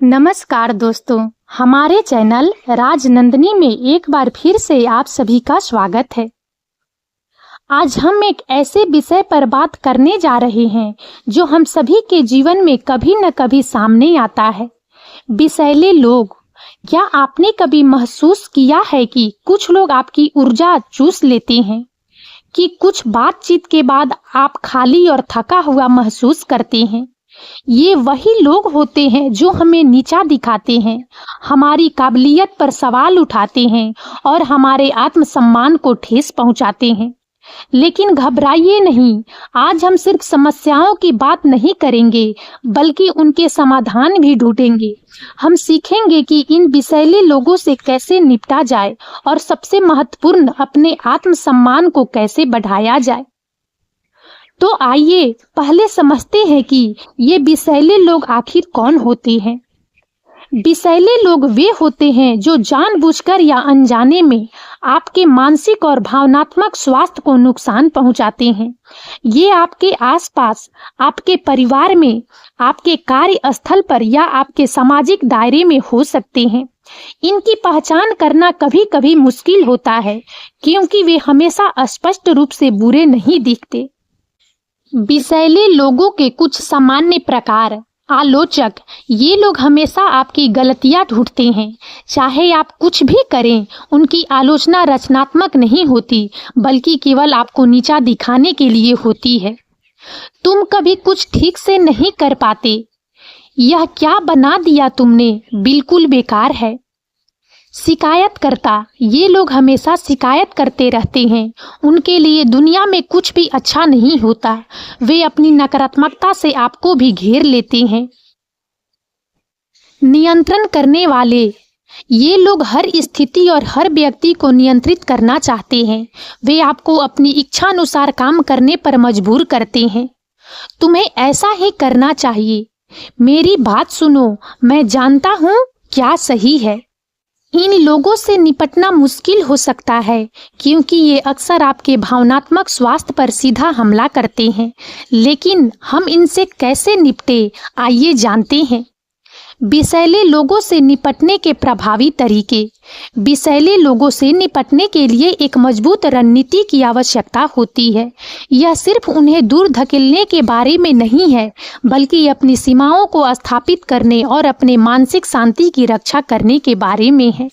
नमस्कार दोस्तों, हमारे चैनल राजनंदिनी में एक बार फिर से आप सभी का स्वागत है। आज हम एक ऐसे विषय पर बात करने जा रहे हैं जो हम सभी के जीवन में कभी न कभी सामने आता है। विषैले लोग। क्या आपने कभी महसूस किया है कि कुछ लोग आपकी ऊर्जा चूस लेते हैं, कि कुछ बातचीत के बाद आप खाली और थका हुआ महसूस करते हैं? ये वही लोग होते हैं जो हमें नीचा दिखाते हैं, हमारी काबिलियत पर सवाल उठाते हैं और हमारे आत्मसम्मान को ठेस पहुंचाते हैं। लेकिन घबराइए नहीं, आज हम सिर्फ समस्याओं की बात नहीं करेंगे बल्कि उनके समाधान भी ढूंढेंगे। हम सीखेंगे कि इन विषैले लोगों से कैसे निपटा जाए और सबसे महत्वपूर्ण, अपने आत्मसम्मान को कैसे बढ़ाया जाए। तो आइए पहले समझते हैं कि ये विषैले लोग आखिर कौन होते हैं। विषैले लोग वे होते हैं जो जानबूझकर या अनजाने में आपके मानसिक और भावनात्मक स्वास्थ्य को नुकसान पहुंचाते हैं। ये आपके आसपास, आपके परिवार में, आपके कार्यस्थल पर या आपके सामाजिक दायरे में हो सकते हैं। इनकी पहचान करना कभी कभी मुश्किल होता है क्योंकि वे हमेशा स्पष्ट रूप से बुरे नहीं दिखते। विषैले लोगों के कुछ सामान्य प्रकार। आलोचक। ये लोग हमेशा आपकी गलतियां ढूंढते हैं। चाहे आप कुछ भी करें, उनकी आलोचना रचनात्मक नहीं होती बल्कि केवल आपको नीचा दिखाने के लिए होती है। तुम कभी कुछ ठीक से नहीं कर पाते। यह क्या बना दिया तुमने, बिल्कुल बेकार है। शिकायतकर्ता। ये लोग हमेशा शिकायत करते रहते हैं। उनके लिए दुनिया में कुछ भी अच्छा नहीं होता। वे अपनी नकारात्मकता से आपको भी घेर लेते हैं। नियंत्रण करने वाले। ये लोग हर स्थिति और हर व्यक्ति को नियंत्रित करना चाहते हैं। वे आपको अपनी इच्छा अनुसार काम करने पर मजबूर करते हैं। तुम्हें ऐसा ही करना चाहिए। मेरी बात सुनो, मैं जानता हूँ क्या सही है। इन लोगों से निपटना मुश्किल हो सकता है क्योंकि ये अक्सर आपके भावनात्मक स्वास्थ्य पर सीधा हमला करते हैं। लेकिन हम इनसे कैसे निपटें, आइए जानते हैं। विषैले लोगों से निपटने के प्रभावी तरीके। विषैले लोगों से निपटने के लिए एक मजबूत रणनीति की आवश्यकता होती है। यह सिर्फ उन्हें दूर धकेलने के बारे में नहीं है बल्कि अपनी सीमाओं को स्थापित करने और अपने मानसिक शांति की रक्षा करने के बारे में है।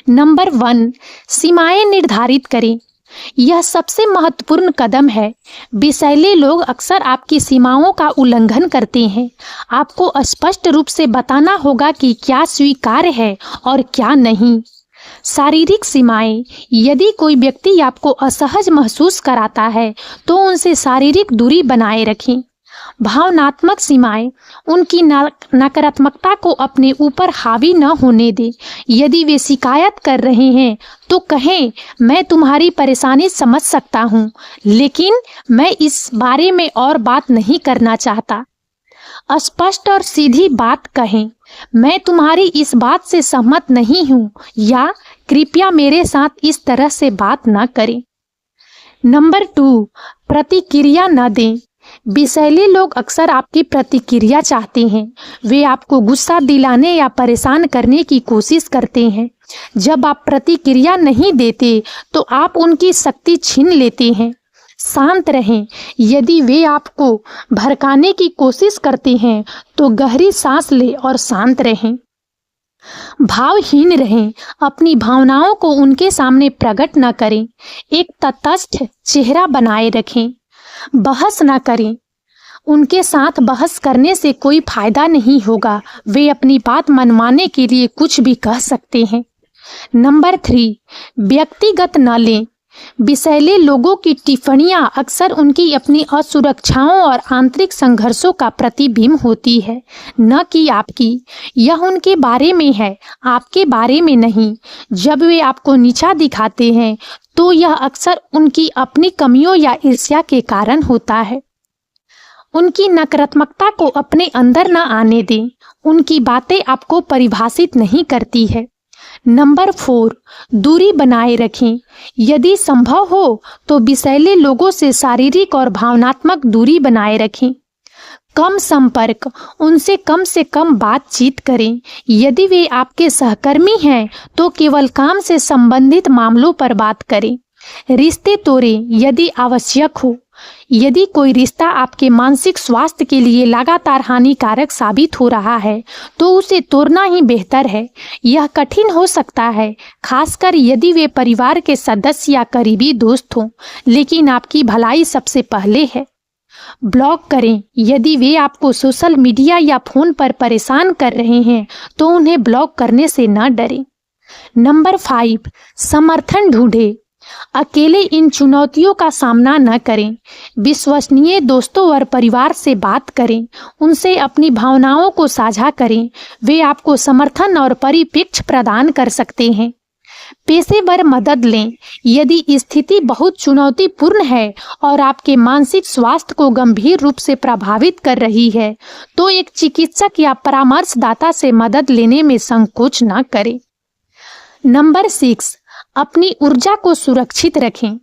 नंबर 1, सीमाएं निर्धारित करें। यह सबसे महत्वपूर्ण कदम है। विषैले लोग अक्सर आपकी सीमाओं का उल्लंघन करते हैं। आपको स्पष्ट रूप से बताना होगा कि क्या स्वीकार्य है और क्या नहीं। शारीरिक सीमाएं। यदि कोई व्यक्ति आपको असहज महसूस कराता है तो उनसे शारीरिक दूरी बनाए रखें। भावनात्मक सीमाएं। उनकी नकारात्मकता को अपने ऊपर हावी न होने दें। यदि वे शिकायत कर रहे हैं तो कहें, मैं तुम्हारी परेशानी समझ सकता हूँ, लेकिन मैं इस बारे में और बात नहीं करना चाहता। स्पष्ट और सीधी बात कहें, मैं तुम्हारी इस बात से सहमत नहीं हूँ, या कृपया मेरे साथ इस तरह से बात न करें। नंबर 2, प्रतिक्रिया न दें। विषैले लोग अक्सर आपकी प्रतिक्रिया चाहते हैं। वे आपको गुस्सा दिलाने या परेशान करने की कोशिश करते हैं। जब आप प्रतिक्रिया नहीं देते तो आप उनकी शक्ति छीन लेते हैं। शांत रहें। यदि वे आपको भड़काने की कोशिश करते हैं तो गहरी सांस लें और शांत रहें। भावहीन रहें। अपनी भावनाओं को उनके सामने प्रकट न करें। एक तटस्थ चेहरा बनाए रखें। बहस न करें। उनके साथ बहस करने से कोई फायदा नहीं होगा। वे अपनी बात मनवाने के लिए कुछ भी कह सकते हैं। नंबर 3, व्यक्तिगत न लें। विषैले लोगों की टिप्पणियां अक्सर उनकी अपनी असुरक्षाओं और आंतरिक संघर्षों का प्रतिबिंब होती है, न कि आपकी। यह उनके बारे में है, आपके बारे में नहीं। जब वे आपको नीचा दिखाते हैं तो यह अक्सर उनकी अपनी कमियों या ईर्ष्या के कारण होता है। उनकी नकारात्मकता को अपने अंदर न आने दें। उनकी बातें आपको परिभाषित नहीं करती है। नंबर 4, दूरी बनाए रखें। यदि संभव हो तो विषैले लोगों से शारीरिक और भावनात्मक दूरी बनाए रखें। कम संपर्क, उनसे कम से कम बातचीत करें। यदि वे आपके सहकर्मी हैं तो केवल काम से संबंधित मामलों पर बात करें। रिश्ते तोड़ें यदि आवश्यक हो। यदि कोई रिश्ता आपके मानसिक स्वास्थ्य के लिए लगातार हानिकारक साबित हो रहा है तो उसे तोड़ना ही बेहतर है। यह कठिन हो सकता है, खासकर यदि वे परिवार के सदस्य या करीबी दोस्त हों, लेकिन आपकी भलाई सबसे पहले है। ब्लॉक करें यदि वे आपको सोशल मीडिया या फोन पर परेशान कर रहे हैं तो उन्हें ब्लॉक करने से न डरें। नंबर 5, समर्थन ढूंढें। अकेले इन चुनौतियों का सामना न करें। विश्वसनीय दोस्तों और परिवार से बात करें, उनसे अपनी भावनाओं को साझा करें। वे आपको समर्थन और परिप्रेक्ष्य प्रदान कर सकते हैं। पेशेवर मदद लें यदि स्थिति बहुत चुनौतीपूर्ण है और आपके मानसिक स्वास्थ्य को गंभीर रूप से प्रभावित कर रही है तो एक चिकित्सक या परामर्शदाता से मदद लेने में संकोच न करें। नंबर 6, अपनी ऊर्जा को सुरक्षित रखें।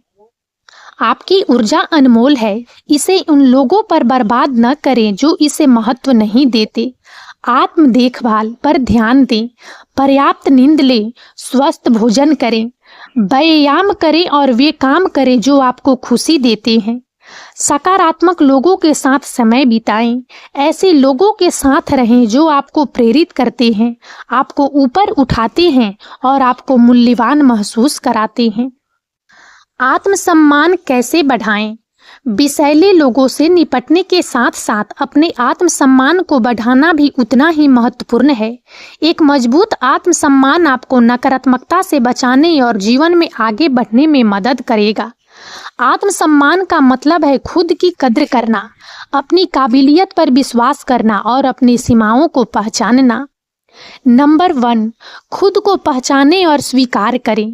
आपकी ऊर्जा अनमोल है, इसे उन लोगों पर बर्बाद न करें जो इसे महत्व नहीं देते। आत्म देखभाल पर ध्यान दें, पर्याप्त नींद लें, स्वस्थ भोजन करें, व्यायाम करें और वे काम करें जो आपको खुशी देते हैं। सकारात्मक लोगों के साथ समय बिताएं, ऐसे लोगों के साथ रहें जो आपको प्रेरित करते हैं, आपको ऊपर उठाते हैं और आपको मूल्यवान महसूस कराते हैं। आत्मसम्मान कैसे बढ़ाएं? विषैले लोगों से निपटने के साथ साथ अपने आत्मसम्मान को बढ़ाना भी उतना ही महत्वपूर्ण है। एक मजबूत आत्मसम्मान आपको नकारात्मकता से बचाने और जीवन में आगे बढ़ने में मदद करेगा। आत्मसम्मान का मतलब है खुद की कद्र करना, अपनी काबिलियत पर विश्वास करना और अपनी सीमाओं को पहचानना। नंबर 1, खुद को पहचानें और स्वीकार करें।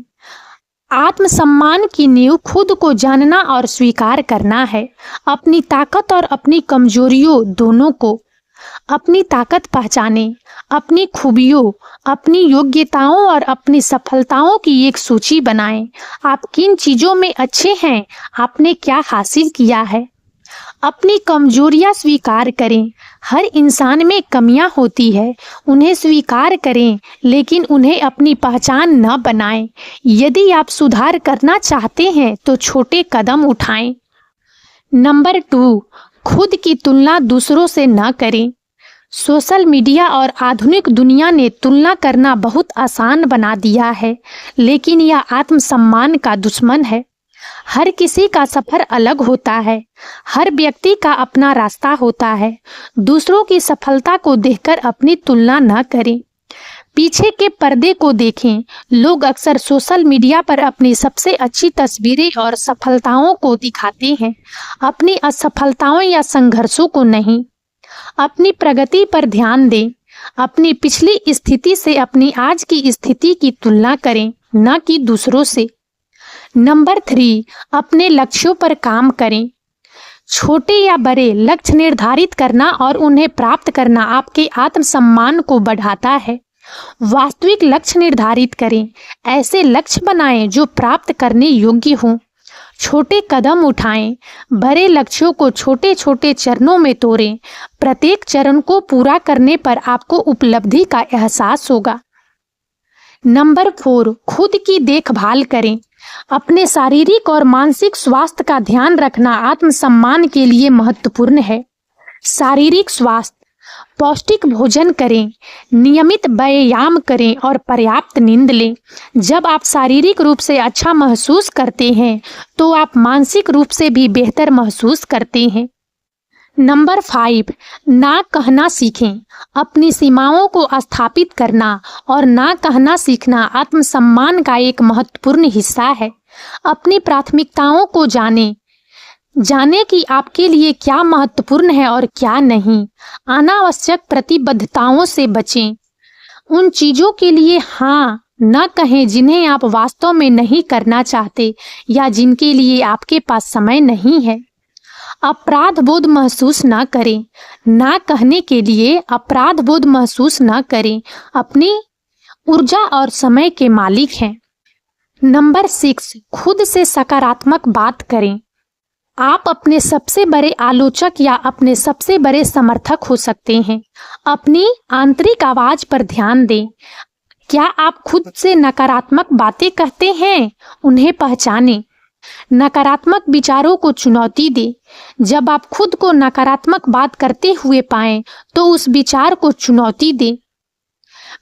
आत्मसम्मान की नींव खुद को जानना और स्वीकार करना है। अपनी ताकत और अपनी कमजोरियों दोनों को। अपनी ताकत पहचानें, अपनी खूबियों, अपनी योग्यताओं और अपनी सफलताओं की एक सूची बनाएं। आप किन चीजों में अच्छे हैं, आपने क्या हासिल किया है। अपनी कमजोरियां स्वीकार करें। हर इंसान में कमियां होती है, उन्हें स्वीकार करें लेकिन उन्हें अपनी पहचान न बनाएं। यदि आप सुधार करना चाहते हैं तो छोटे कदम उठाएं। नंबर 2, खुद की तुलना दूसरों से न करें। सोशल मीडिया और आधुनिक दुनिया ने तुलना करना बहुत आसान बना दिया है, लेकिन यह आत्मसम्मान का दुश्मन है। हर किसी का सफर अलग होता है, हर व्यक्ति का अपना रास्ता होता है। दूसरों की सफलता को देखकर अपनी तुलना न करें। पीछे के पर्दे को देखें। लोग अक्सर सोशल मीडिया पर अपनी सबसे अच्छी तस्वीरें और सफलताओं को दिखाते हैं, अपनी असफलताओं या संघर्षों को नहीं। अपनी प्रगति पर ध्यान दें। अपनी पिछली स्थिति से अपनी आज की स्थिति की तुलना करें, न कि दूसरों से। नंबर 3, अपने लक्ष्यों पर काम करें। छोटे या बड़े लक्ष्य निर्धारित करना और उन्हें प्राप्त करना आपके आत्मसम्मान को बढ़ाता है। वास्तविक लक्ष्य निर्धारित करें। ऐसे लक्ष्य बनाएं जो प्राप्त करने योग्य हों। छोटे कदम उठाएं। बड़े लक्ष्यों को छोटे छोटे चरणों में तोड़ें। प्रत्येक चरण को पूरा करने पर आपको उपलब्धि का एहसास होगा। नंबर 4, खुद की देखभाल करें। अपने शारीरिक और मानसिक स्वास्थ्य का ध्यान रखना आत्मसम्मान के लिए महत्वपूर्ण है। शारीरिक स्वास्थ्य, पौष्टिक भोजन करें, नियमित व्यायाम करें और पर्याप्त नींद लें। जब आप शारीरिक रूप से अच्छा महसूस करते हैं तो आप मानसिक रूप से भी बेहतर महसूस करते हैं। नंबर 5, ना कहना सीखें। अपनी सीमाओं को स्थापित करना और ना कहना सीखना आत्मसम्मान का एक महत्वपूर्ण हिस्सा है। अपनी प्राथमिकताओं को जाने कि आपके लिए क्या महत्वपूर्ण है और क्या नहीं। अनावश्यक प्रतिबद्धताओं से बचें। उन चीजों के लिए हाँ न कहें जिन्हें आप वास्तव में नहीं करना चाहते या जिनके लिए आपके पास समय नहीं है। अपराध बोध महसूस न करें। ना कहने के लिए अपराध बोध महसूस न करें। अपनी ऊर्जा और समय के मालिक हैं। नंबर 6, खुद से सकारात्मक बात करें। आप अपने सबसे बड़े आलोचक या अपने सबसे बड़े समर्थक हो सकते हैं। अपनी आंतरिक आवाज पर ध्यान दें। क्या आप खुद से नकारात्मक बातें कहते हैं? उन्हें पहचानें। नकारात्मक विचारों को चुनौती दें। जब आप खुद को नकारात्मक बात करते हुए पाएं, तो उस विचार को चुनौती दें।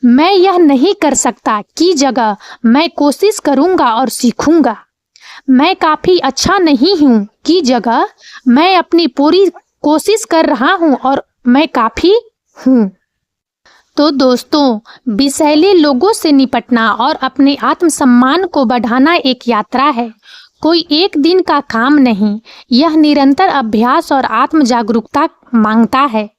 मैं यह नहीं कर सकता की जगह मैं कोशिश करूंगा और सीखूंगा। मैं काफी अच्छा नहीं हूं की जगह मैं अपनी पूरी कोशिश कर रहा हूं और मैं काफी हूं। तो दोस्तों, विषैले लोगों से निपटना और अपने आत्मसम्मान को बढ़ाना एक यात्रा है, कोई एक दिन का काम नहीं। यह निरंतर अभ्यास और आत्म जागरूकता मांगता है।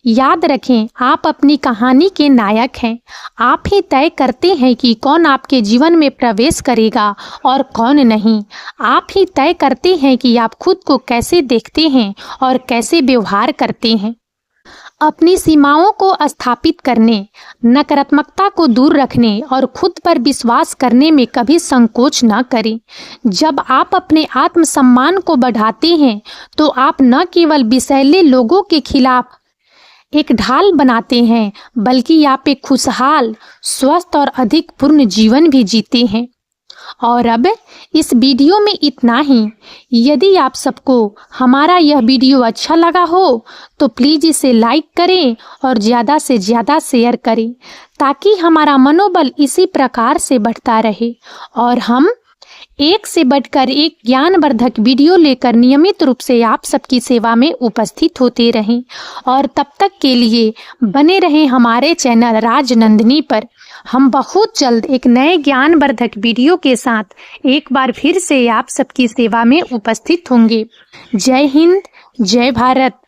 याद रखें, आप अपनी कहानी के नायक हैं। आप ही तय करते हैं कि कौन आपके जीवन में प्रवेश करेगा और कौन नहीं। आप ही तय करते हैं कि आप खुद को कैसे देखते हैं और कैसे व्यवहार करते हैं। अपनी सीमाओं को स्थापित करने, नकारात्मकता को दूर रखने और खुद पर विश्वास करने में कभी संकोच न करें। जब आप अपने आत्मसम्मान को बढ़ाते हैं, तो आप न केवल विषैले लोगों के खिलाफ एक ढाल बनाते हैं, बल्कि आप एक खुशहाल, स्वस्थ और अधिक पूर्ण जीवन भी जीते हैं। और अब इस वीडियो में इतना ही। यदि आप सबको हमारा यह वीडियो अच्छा लगा हो, तो प्लीज़ इसे लाइक करें और ज़्यादा से ज़्यादा शेयर करें, ताकि हमारा मनोबल इसी प्रकार से बढ़ता रहे और हम एक से बढ़कर एक ज्ञानवर्धक वीडियो लेकर नियमित रूप से आप सबकी सेवा में उपस्थित होते रहें। और तब तक के लिए बने रहें हमारे चैनल राजनंदिनी पर। हम बहुत जल्द एक नए ज्ञानवर्धक वीडियो के साथ एक बार फिर से आप सबकी सेवा में उपस्थित होंगे। जय हिंद, जय भारत।